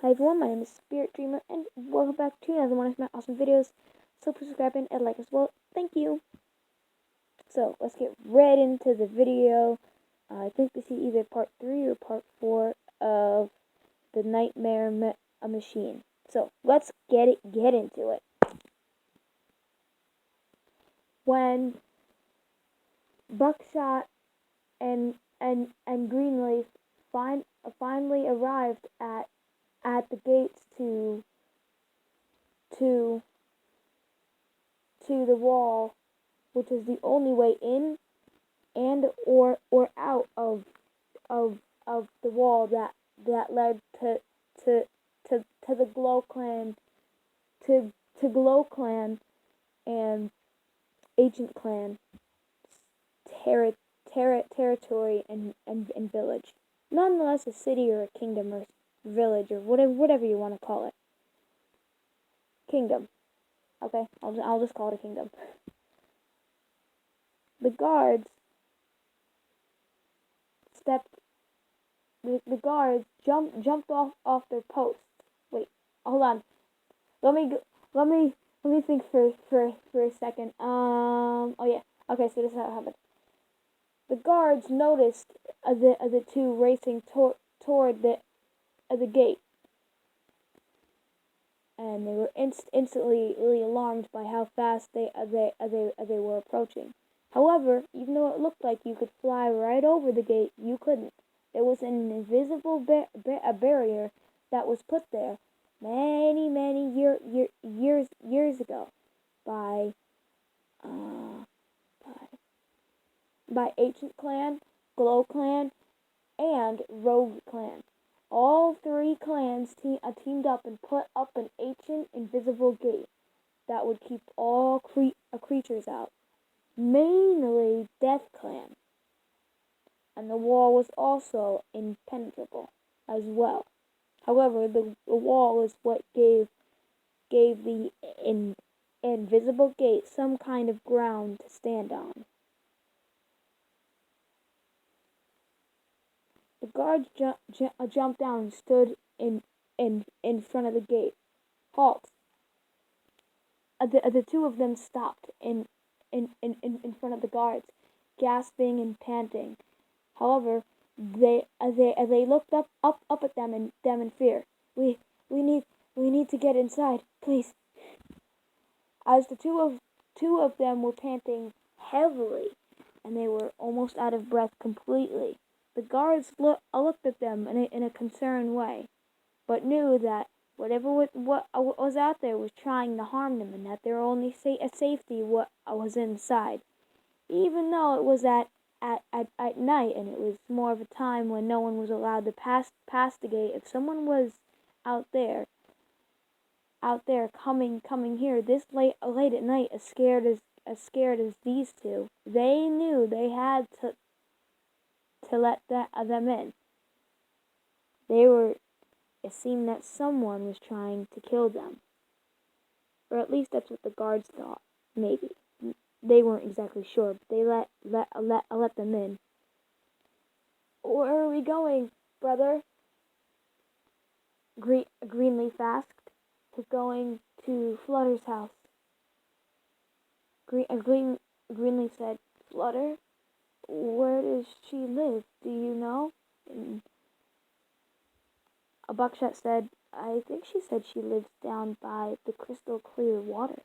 Hi everyone, my name is Spirit Dreamer, and welcome back to another one of my awesome videos. So please subscribe and like as well. Thank you. So let's get right into the video. I think this is either part 3 or part 4 of the Nightmare Machine. So let's get into it. When Buckshot and Greenleaf finally arrived at the gates to the wall, which is the only way in and or out of the wall that led to the Glow Clan to Glow Clan and Ancient Clan territory and village. Nonetheless, a city or a kingdom or village or whatever you want to call it. Kingdom. Okay, I'll just call it a kingdom. The guards stepped. The guards jumped off their posts. Wait, hold on. Let me think for a second. Oh yeah. Okay, so this is how it happened. The guards noticed the two racing toward the gate, and they were instantly really alarmed by how fast they were approaching. However, even though it looked like you could fly right over the gate, you couldn't. There was an invisible barrier that was put there many years ago by Ancient Clan, Glow Clan, and Rogue Clan. All three clans teamed up and put up an ancient invisible gate that would keep all creatures out, mainly Death Clan. And the wall was also impenetrable as well. However, the wall is what gave the invisible gate some kind of ground to stand on. The guards jumped down and stood in front of the gate. Halt! The two of them stopped in front of the guards, gasping and panting. However, they looked up at them in fear. We need to get inside, please. As the two of them were panting heavily, and they were almost out of breath completely. The guards looked at them in a concerned way, but knew that whatever what was out there was trying to harm them, and that their only safety was inside. Even though it was at night, and it was more of a time when no one was allowed to pass the gate, if someone was out there coming here this late at night, as scared as these two, they knew they had to let them in. It seemed that someone was trying to kill them. Or at least that's what the guards thought. Maybe. They weren't exactly sure, but they let them in. Where are we going, brother? Greenleaf asked. We're going to Flutter's house. Greenleaf said, Flutter? Where does she live? Do you know? And a Buckshot said, I think she said she lives down by the crystal clear water.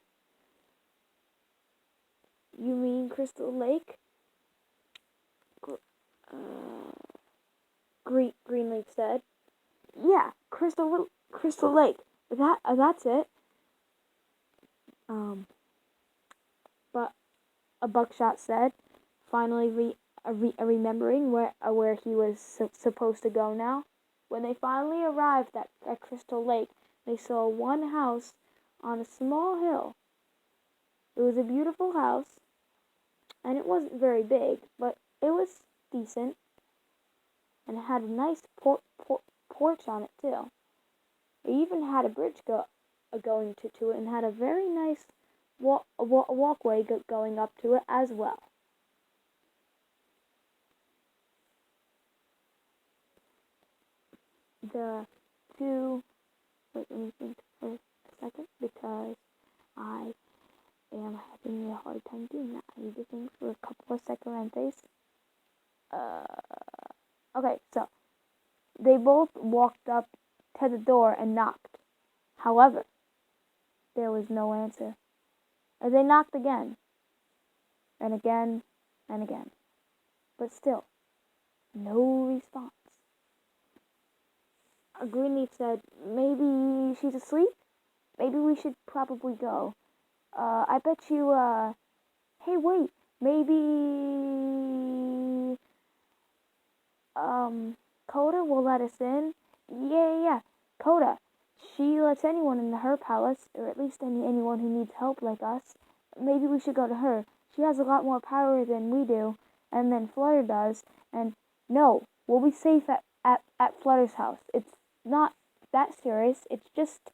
You mean Crystal Lake? Greenleaf said. Yeah, Crystal Lake. That's it. But a Buckshot said, finally remembering where he was supposed to go now. When they finally arrived at Crystal Lake, they saw one house on a small hill. It was a beautiful house, and it wasn't very big, but it was decent, and it had a nice porch on it too. It even had a bridge going to it, and had a very nice walkway going up to it as well. The two Wait, let me think for a second because I am having a hard time doing that. I need to think for a couple of seconds. Okay, so they both walked up to the door and knocked. However, there was no answer. And they knocked again, and again, and again. But still, no response. Greenleaf said, maybe she's asleep? Maybe we should probably go. I bet you, hey, wait, maybe, Coda will let us in? Yeah. Coda. She lets anyone in her palace, or at least anyone who needs help like us. Maybe we should go to her. She has a lot more power than we do, and than Flutter does, and no, we'll be safe at Flutter's house. It's not that serious. It's just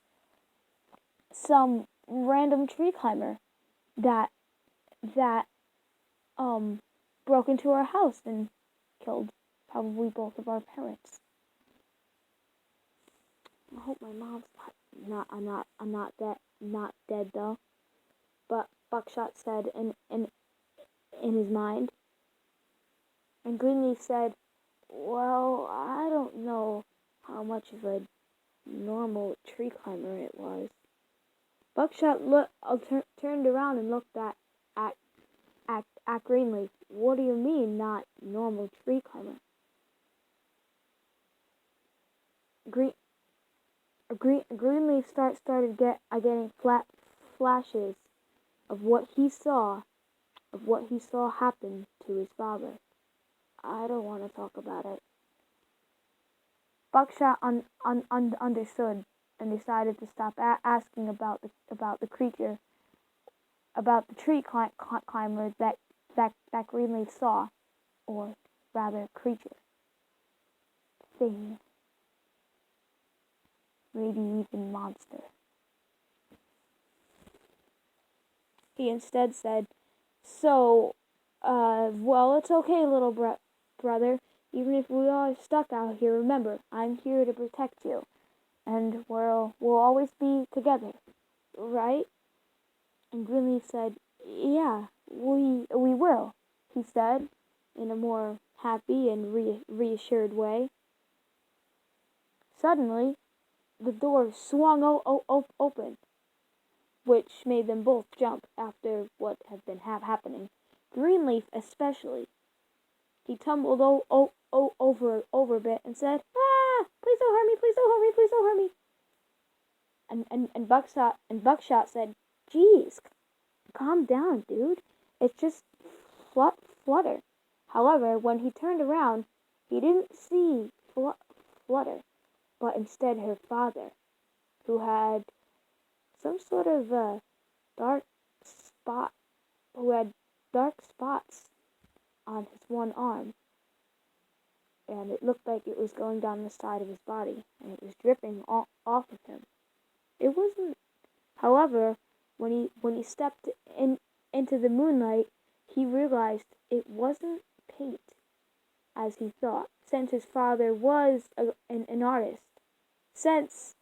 some random tree climber that broke into our house and killed probably both of our parents. I hope my mom's not dead though. But Buckshot said in his mind. And Greenleaf said, well, I don't know how much of a normal tree climber it was. Buckshot turned around and looked at Greenleaf. What do you mean, not normal tree climber? Greenleaf started getting flashes of what he saw happen to his father. I don't want to talk about it. Buckshot understood and decided to stop asking about the creature, about the tree climber that Greenleaf saw, or rather creature, thing, maybe even monster. He instead said, so, well, it's okay, little brother. Even if we are stuck out here, remember, I'm here to protect you. And we'll always be together, right? And Greenleaf said, yeah, we will, he said, in a more happy and reassured way. Suddenly, the door swung open, which made them both jump after what had been happening. Greenleaf especially. He tumbled over a bit and said, ah, please don't hurt me, please don't hurt me, please don't hurt me. And Buckshot said, geez, calm down, dude. It's just Flutter. However, when he turned around, he didn't see Flutter, but instead her father, who had some sort of dark spot, who had dark spots on his one arm, and it looked like it was going down the side of his body, and it was dripping off of him. It wasn't, however, when he stepped into the moonlight, he realized it wasn't paint, as he thought, since his father was an artist. Since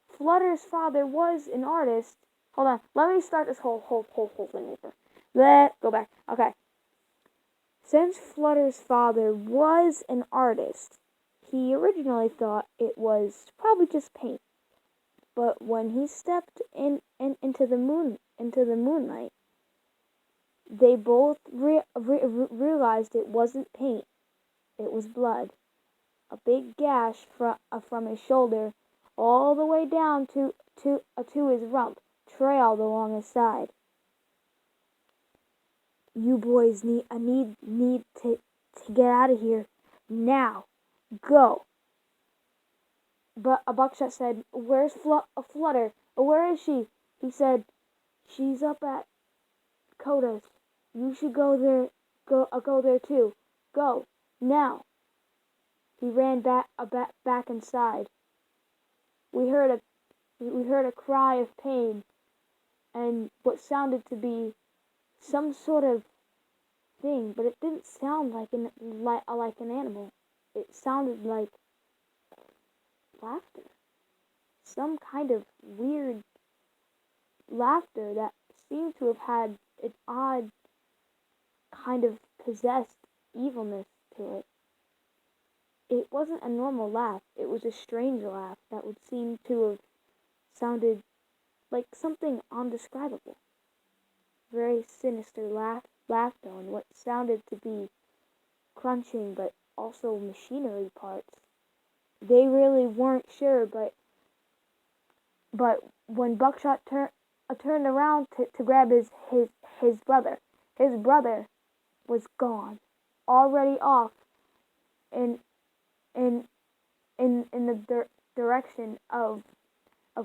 Flutter's father was an artist, hold on, let me start this whole thing over. Go back. Okay. Since Flutter's father was an artist, he originally thought it was probably just paint. But when he stepped into the moonlight, they both realized it wasn't paint. It was blood. A big gash from his shoulder all the way down to his rump trailed along his side. You boys need to get out of here now. Go. But a Buckshot said, where's Flutter? Where is she? He said, she's up at Coda's. You should go there. Go there too. Go now. He ran back inside. We heard a cry of pain, and what sounded to be some sort of thing, but it didn't sound like an animal. It sounded like laughter. some kind of weird laughter that seemed to have had an odd kind of possessed evilness to it. It wasn't a normal laugh. It was a strange laugh that would seem to have sounded like something undescribable. Very sinister laughter on what sounded to be crunching but also machinery parts. They really weren't sure, but when Buckshot turned around to grab his brother was gone, already off in in in the direction of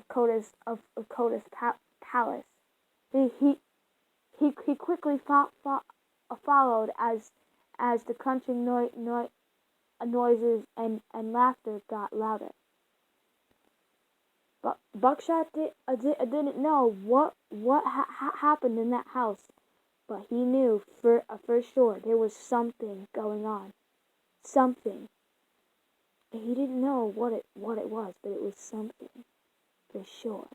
Kota's palace. He he he quickly followed as the crunching noises and laughter got louder. But Buckshot didn't know what happened in that house, but he knew for sure there was something going on. Something. He didn't know what it was, but it was something for sure.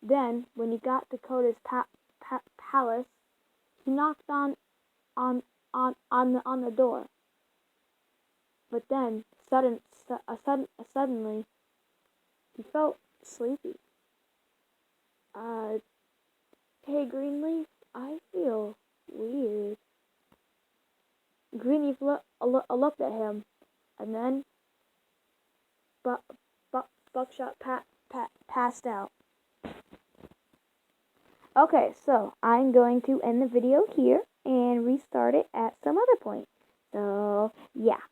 Then, when he got to Kota's palace, he knocked on the door. But then, suddenly, he felt sleepy. Hey Greenleaf, I feel weird. Greenleaf looked at him, and then Buckshot passed out. Okay, so I'm going to end the video here and restart it at some other point. So, yeah.